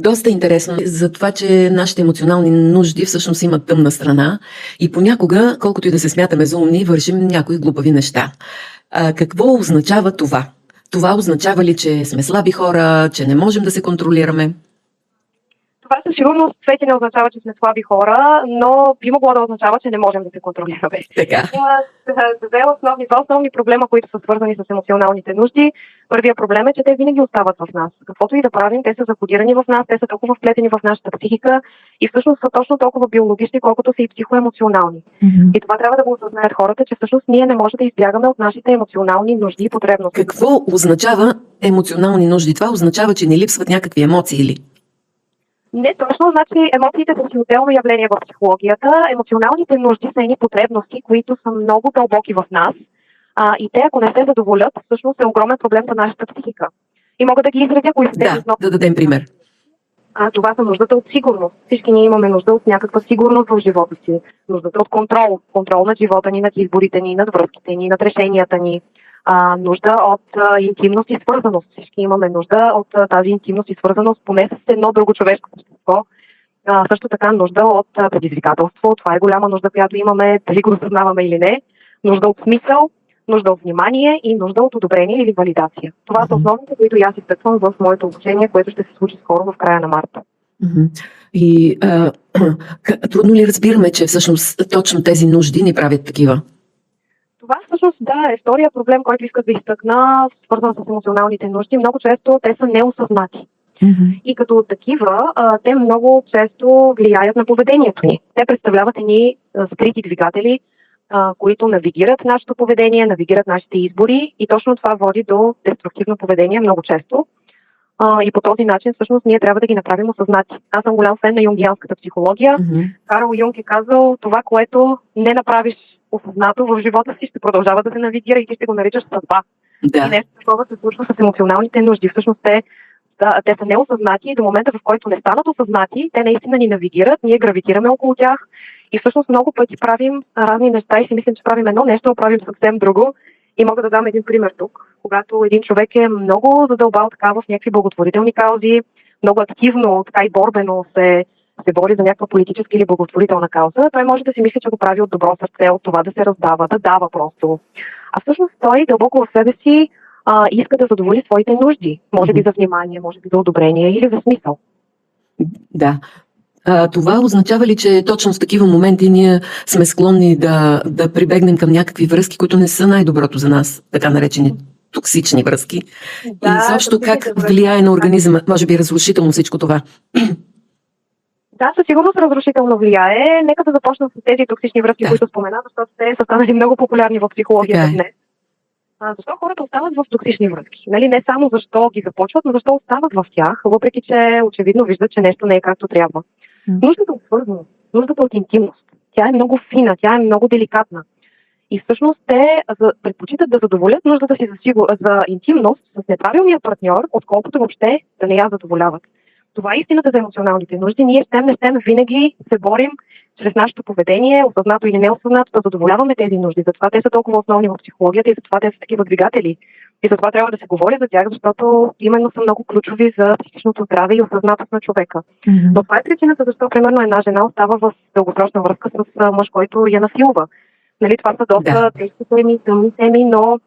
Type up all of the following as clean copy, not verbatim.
Доста интересно за това, че нашите емоционални нужди всъщност имат тъмна страна и понякога, колкото и да се смятаме за умни, вършим някои глупави неща. Какво означава това? Това означава ли, че сме слаби хора, че не можем да се контролираме? Това със сигурност, Цвети, не означава, че сме слаби хора, но би могло да означава, че не можем да се контролираме. Така. Има два основни проблема, които са свързани с емоционалните нужди. Първият проблем е, че те винаги остават в нас. Каквото и да правим, те са закодирани в нас, те са толкова вплетени в нашата психика и всъщност са точно толкова биологични, колкото са и психоемоционални. И това трябва да го осъзнаят хората, че всъщност ние не можем да избягаме от нашите емоционални нужди и потребности. Какво означава емоционални нужди? Това означава, че ни липсват някакви емоции или? Не точно, значи емоциите са си отделно явление в психологията. Емоционалните нужди са едни потребности, които са много дълбоки в нас. И те, ако не се задоволят, всъщност е огромен проблем за нашата психика. И мога да ги изредя, кои са тези основни. Да дадем пример. Това са нуждата от сигурност. Всички ние имаме нужда от някаква сигурност в живота си. Нуждата от контрол. Контрол над живота ни, над изборите ни, над връзките ни, над решенията ни. Нужда от интимност и свързаност. Всички имаме нужда от тази интимност и свързаност поне с едно друго човешко същество. Също така нужда от предизвикателство. Това е голяма нужда, която имаме, дали го осъзнаваме или не. Нужда от смисъл, нужда от внимание и нужда от одобрение или валидация. Това са основните, които аз изтъквам в моето обучение, което ще се случи скоро в края на марта. И трудно ли разбираме, че всъщност точно тези нужди ни правят такива? Това всъщност е втория проблем, който исках да изтъкна, свързан с емоционалните нужди. Много често те са неосъзнати. И като такива, те много често влияят на поведението ни. Те представляват едни скрити двигатели, които навигират нашето поведение, навигират нашите избори и точно това води до деструктивно поведение много често. И по този начин всъщност ние трябва да ги направим осъзнати. Аз съм голям фен на юнгианската психология. Карл Юнг е казал, това, което не направиш осъзнато в живота си, ще продължава да се навигира и ти ще го наричаш съдба. И нещо такова се случва с емоционалните нужди. Всъщност те са неосъзнати и до момента, в който не станат осъзнати, те наистина ни навигират, ние гравитираме около тях и всъщност много пъти правим разни неща и си мислим, че правим едно нещо, а правим съвсем друго. И мога да дам един пример тук. Когато един човек е много задълбал така в някакви благотворителни каузи, много активно, така и борбено се бори за някаква политическа или благотворителна кауза, той може да си мисли, че го прави от добро сърце, от това да се раздава, да дава просто. А всъщност той дълбоко в себе си иска да задоволи своите нужди. Може би за внимание, може би за одобрение или за смисъл. Да. Това означава ли, че точно в такива моменти ние сме склонни да прибегнем към някакви връзки, които не са най-доброто за нас, така наречени токсични връзки? И защо как влияе на организма? Може би разрушително всичко това. Да, със сигурност разрушително влияе. Нека да започна с тези токсични връзки, които спомена, защото те са станали много популярни в психологията днес. Защо хората остават в токсични връзки? Не само защо ги започват, но защо остават в тях, въпреки че очевидно виждат, че нещо не е както трябва. Нуждата от свързаност, нуждата от интимност. Тя е много фина, тя е много деликатна. И всъщност те предпочитат да задоволят нуждата си за интимност с неправилния партньор, отколкото въобще да не я задоволяват. Това е истината за емоционалните нужди. Ние щем винаги се борим чрез нашето поведение, осъзнато или неосъзнато, да задоволяваме тези нужди. Затова те са толкова основни в психологията и затова те са такива двигатели. И затова трябва да се говори за тях, защото именно са много ключови за психичното здраве и осъзнатост на човека. Но това е причината, защо примерно една жена остава в дългосрочна връзка с мъж, който я насилва. Това са доста тежки теми, тъмни теми, но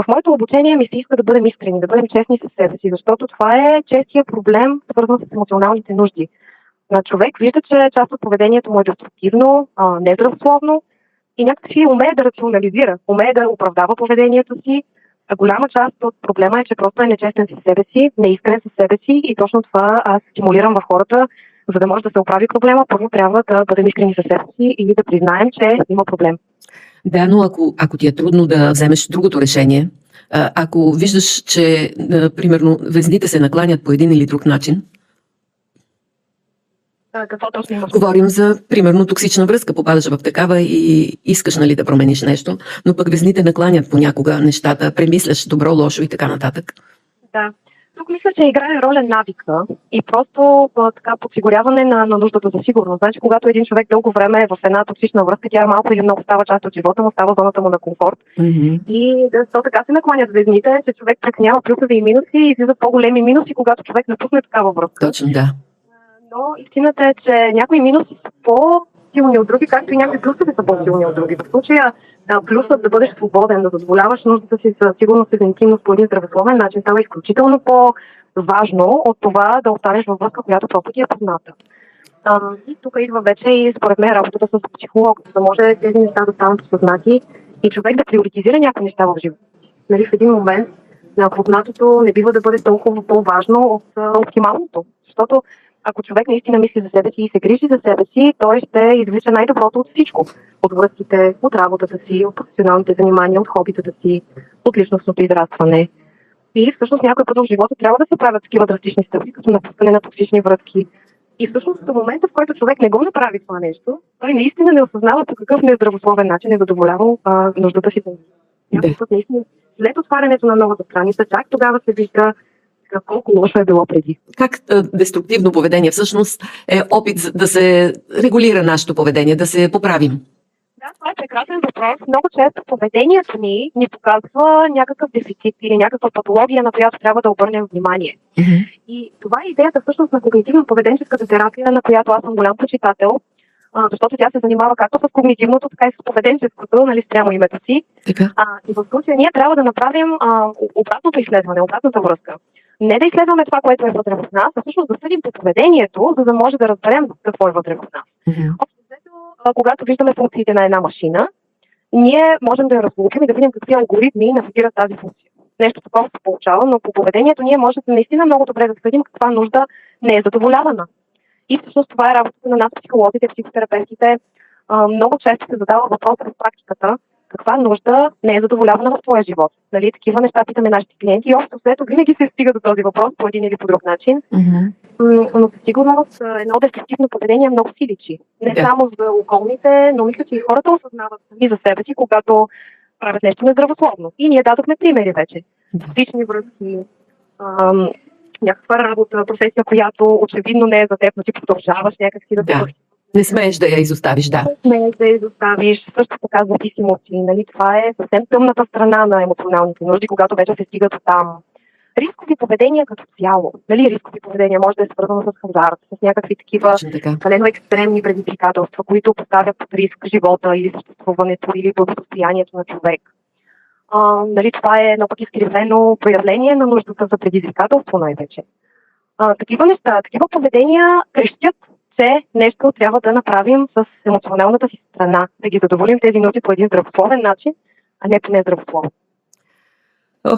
в моето обучение ми се иска да бъдем искрени, да бъдем честни с себе си, защото това е честия проблем, свързан с емоционалните нужди. Човек вижда, че част от поведението му е деструктивно, нездравословно и някакси умее да рационализира, умее да оправдава поведението си. А голяма част от проблема е, че просто е нечестен със себе си, неискрен със себе си и точно това аз стимулирам в хората, за да може да се оправи проблема. Първо трябва да бъдем искрени със себе си или да признаем, че има проблем. Да, но ако ти е трудно да вземеш другото решение, ако виждаш, че, примерно, везните се накланят по един или друг начин, какво точно имаш? Говорим за, примерно, токсична връзка, попадаш в такава и искаш, да промениш нещо, но пък везните накланят понякога нещата, премисляш добро, лошо и така нататък. Да. Тук мисля, че играе роля навика и просто така подсигуряване на нуждата за сигурност. Значи, когато един човек дълго време е в една токсична връзка, тя малко или много става част от живота му, става зоната му на комфорт. И то така се накланят звездните, че човек преценява плюсове и минуси и излизат по-големи минуси, когато човек напусне такава връзка. Точно, да. Но истината е, че някои минуси са по-силни от други, както и някои плюсове са по-силни от други. В случая плюсът да бъдеш свободен, да задоволяваш нуждата си за сигурност и за интимност по един здравословен начин става изключително по-важно от това да останеш във връзка, която просто ти е позната. И тук идва вече и според мен работата с психолог, за да може тези неща да станат осъзнати и човек да приоритизира някакви неща в живота. Нали, в един момент на познатото не бива да бъде толкова по-важно от оптималното. Защото ако човек наистина мисли за себе си и се грижи за себе си, той ще извлича най-доброто от всичко. От връзките, от работата си, от професионалните занимания, от хобитата си, от личностното израстване. И всъщност някой път в живота трябва да се правят такива драстични стъпки, като напускане на токсични връзки. И всъщност до момента, в който човек не го направи това нещо, той наистина не осъзнава по какъв нездравословен начин е задоволявал нуждата си. Някой път наистина след отварянето на новата страница, чак тогава се вижда колко лошо е било преди. Как деструктивно поведение всъщност е опит да се регулира нашето поведение, да се поправим? Да, това е прекрасен въпрос. Много често поведението ни показва някакъв дефицит или някаква патология, на която трябва да обърнем внимание. Mm-hmm. И това е идеята всъщност на когнитивно-поведенческата терапия, на която аз съм голям почитател, защото тя се занимава както с когнитивното, така и с поведенческото, нали, спрямо името си. И в случая ние трябва да направим обратното изследване, обратната връзка. Не да изследваме това, което е вътре в нас, а всъщност да съдим по поведението, за да може да разберем какво е вътре в нас. Mm-hmm. Когато виждаме функциите на една машина, ние можем да я разлучим и да видим какви алгоритми навигират тази функция. Нещо такова се получава, но по поведението ние можем наистина много добре да следим каква нужда не е задоволявана. И всъщност това е работата на нас, психолозите, психотерапевтите. Много често се задава въпрос в практиката, каква нужда не е задоволявана в твоя живот. Нали, такива неща питаме нашите клиенти и общо след винаги се стига до този въпрос по един или по друг начин. Mm-hmm. Но със сигурност едно деструктивно поведение много си личи. Не само за околните, но мисля, че и хората осъзнават сами за себе си, когато правят нещо нездравословно. И ние дадохме примери вече. Лични връзки, някаква работа, професия, която очевидно не е за теб, но ти продължаваш някакси да те вършиш. Не смееш да я изоставиш, да. Не смееш да я изоставиш. Също така зависимости. Нали? Това е съвсем тъмната страна на емоционалните нужди, когато вече се стига до там. Рискови поведения като цяло. Нали? Рискови поведения може да е свързано с хазарт, с някакви такива калено екстремни предизвикателства, които поставят под риск живота или съществуването, или благосостоянието на човек. Нали? Това е едно пък изкривено проявление на нуждата за предизвикателство най-вече. Такива неща, такива поведения крещят, че нещо трябва да направим с емоционалната си страна, да ги задоволим тези нужди по един здравословен начин, а не по нездравословен.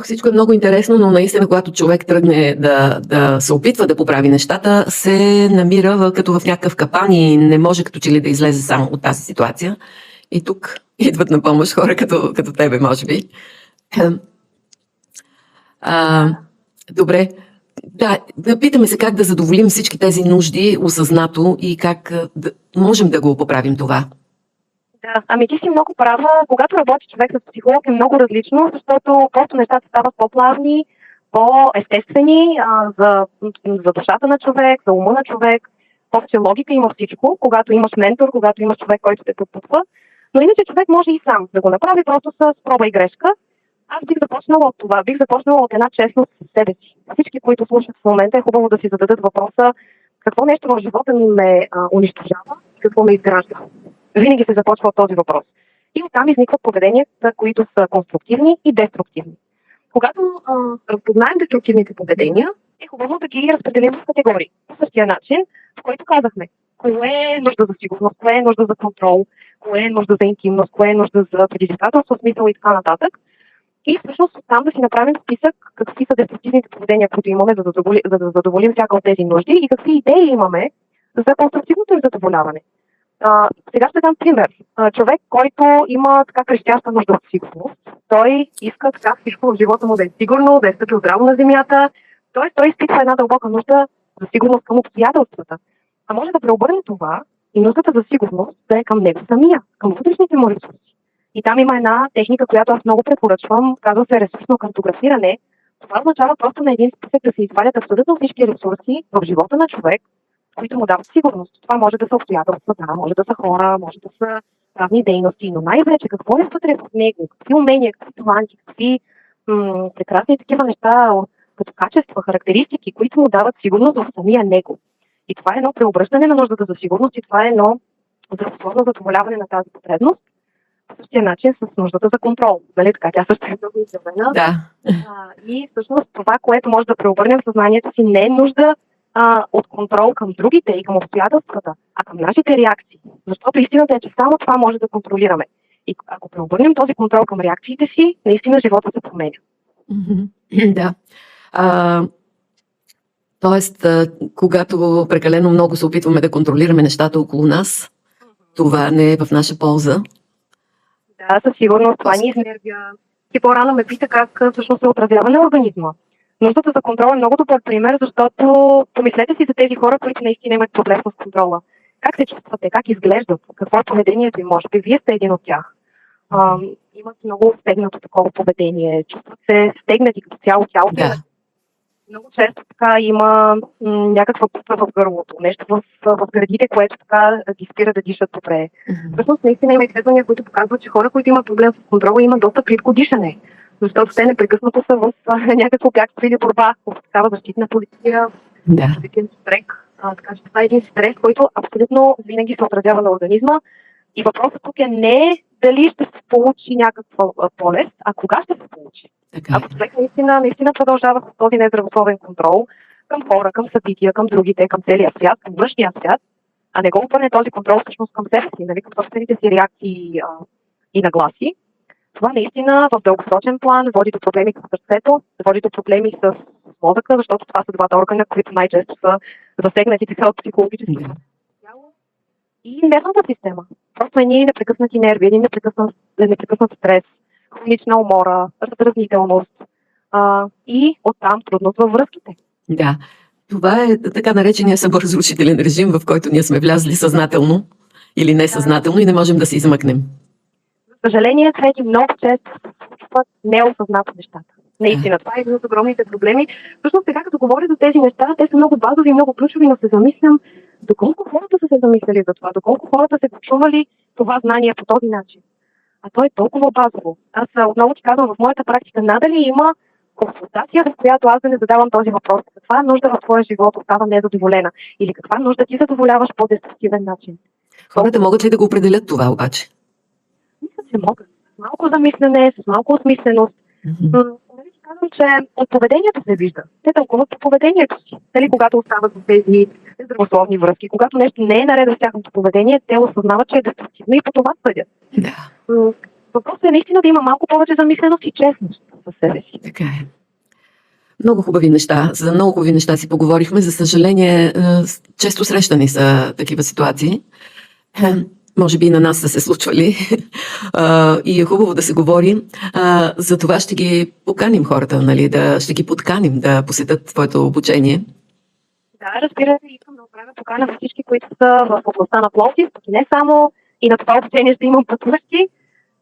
Всичко е много интересно, но наистина, когато човек тръгне да се опитва да поправи нещата, се намира като в някакъв капан и не може като че ли да излезе само от тази ситуация. И тук идват на помощ хора като тебе, може би. Добре. Да, питаме се как да задоволим всички тези нужди осъзнато и как можем да го поправим това. Да, ти си много права. Когато работи човек с психолог е много различно, защото просто нещата стават по-плавни, по-естествени за душата на човек, за ума на човек. Повече логика има всичко, когато имаш ментор, когато имаш човек, който те подпутва. Но иначе човек може и сам да го направи просто с проба и грешка. Аз бих започнала от това. Бих започнала от една честност с себе си. Всички, които слушат в момента, е хубаво да си зададат въпроса какво нещо в живота ми ме унищожава и какво ме изгражда. Винаги се започва от този въпрос. И оттам изникват поведенията, които са конструктивни и деструктивни. Когато разпознаем деструктивните поведения, е хубаво да ги разпределим в категории. По същия начин, в който казахме, кое е нужда за сигурност, кое е нужда за контрол, кое е нужда за интимност, кое е нужда за предизвикателство, смисъл и така нататък. И всъщност там да си направим списък какви са деструктивните поведения, които имаме, за да задоволим всяка от тези нужди и какви идеи имаме за конструктивното им задоволяване. Сега ще дам пример. Човек, който има така крещяща нужда от сигурност, той иска така всичко в живота му да е сигурно, да е стъпил здраво на земята, т.е. той изпитва една дълбока нужда за сигурност към обстоятелствата. А може да преобърне това и нуждата за сигурност да е към него самия, към вътрешните му ресурси. И там има една техника, която аз много препоръчвам, казва се ресурсно картографиране. Това означава просто на един списък да се извадят абсолютно всички ресурси в живота на човек, които му дават сигурност. Това може да са обстоятелства, може да са хора, може да са правни дейности, но най-вече какво е вътре в него, какви умения, какви таланти, какви прекрасни такива неща, като качества, характеристики, които му дават сигурност в самия него. И това е едно преобръщане на нуждата за сигурност и това е едно здравословно задоволяване на тази потребност. По същия начин с нуждата за контрол. Нали така, тя също е много изявена. Да. И всъщност това, което може да преобърнем в съзнанието си, не е нужда от контрол към другите и към обстоятелствата, а към нашите реакции. Защото истината е, че само това може да контролираме. И ако преобърнем този контрол към реакциите си, наистина живота се променя. Да. Тоест, когато прекалено много се опитваме да контролираме нещата около нас, това не е в наша полза. Да, със сигурност това ни изнервя. И по-рано ме пита как всъщност се отразява на организма. Нуждата за контрол е много добър пример, защото помислете си за тези хора, които наистина имат проблем с контрола. Как се чувствате, как изглеждат, какво е поведението им, може би вие сте един от тях. Имат много стегнато такова поведение, чувстват се стегнати като цяло тялото. Да. Много често така има някаква пупа в гърлото, нещо в гърдите, което така ги спира да дишат добре. Всъщност наистина има изследвания, които показват, че хора, които имат проблем с контрола, имат доста плитко дишане, защото те непрекъснато са в някакво бягство или борба, в такава защитна позиция, един стрес. Така че това е един стрес, който абсолютно винаги се отразява на организма. И въпросът тук е не дали ще се получи някаква болест, а кога ще се получи. Ако човек наистина продължава с този нездравословен контрол към хора, към събития, към другите, към целия свят, към външния свят, а не го обърне този контрол всъщност към себе си, нали, към собствените си реакции и нагласи, това наистина в дългосрочен план води до проблеми с сърцето, води до проблеми с мозъка, защото това са двата органа, които най-често са засегнати така от психологически тяло и нервната система. Просто едни непрекъснати нерви, един непрекъснат стрес, хронична умора, раздразнителност и оттам трудност във връзките. Да, това е така наречения саморазрушителен режим, в който ние сме влязли съзнателно или несъзнателно и не можем да се измъкнем. За съжаление, трети много често се случват неосъзнато нещата. Наистина, това е един от огромните проблеми. Всъщност сега, като говоря за тези неща, те са много базови и много ключови, но се замислям доколко хората са се замислили за това, доколко хората са чували това знание по този начин. А то е толкова базово. Аз отново ти казвам, в моята практика надали има консултация, в която аз да не задавам този въпрос. Каква нужда в твоя живот остава незадоволена? Или каква нужда ти задоволяваш по деструктивен начин? Хората могат ли да го определят това обаче? Мисля, че могат. С малко замислене, с малко осмисленост. Нали ти казвам, че от поведението се вижда. Те тълкуват по поведението си. Дали когато остават в тези здравословни връзки, когато нещо не е наред с тяхното поведение, те осъзнават, че е деструктивно и по това съдят. Да. Въпросът е наистина да има малко повече замисленост и честност със себе си. Така е. Много хубави неща. За много хубави неща си поговорихме. За съжаление, често срещани са такива ситуации. Може би и на нас са се случвали. И е хубаво да се говори. За това ще ги поканим хората, нали? Ще ги подканим да посетят твоето обучение. Да, разбира се, искам да отправя покана за всички, които са в областта на Пловдив, пък и не само, и на това обучение ще имам пътуващи.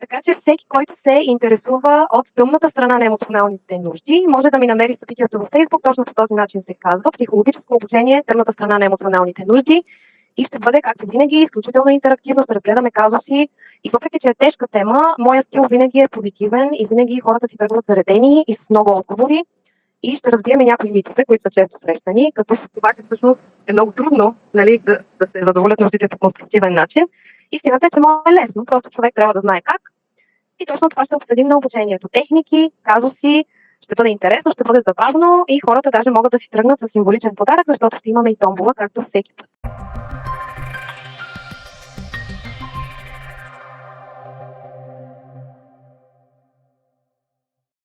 Така че всеки, който се интересува от тъмната страна на емоционалните нужди, може да ми намери събитието в Facebook, точно по този начин се казва психологическо обучение, тъмната страна на емоционалните нужди. И ще бъде, както винаги, изключително интерактивно, ще разгледаме казуси. И въпреки, че е тежка тема, моят стил винаги е позитивен и винаги хората си тръгват заредени и с много отговори. И ще разбиеме някои митове, които са често срещани, като това, че всъщност е много трудно, нали, да се задоволят нуждите по конструктивен начин. Истината е, че може е лесно, просто човек трябва да знае как. И точно това ще обсъдим на обучението. Техники, казуси, ще бъде интересно, ще бъде забавно и хората даже могат да си тръгнат с символичен подарък, защото ще имаме и томбола, както всеки път.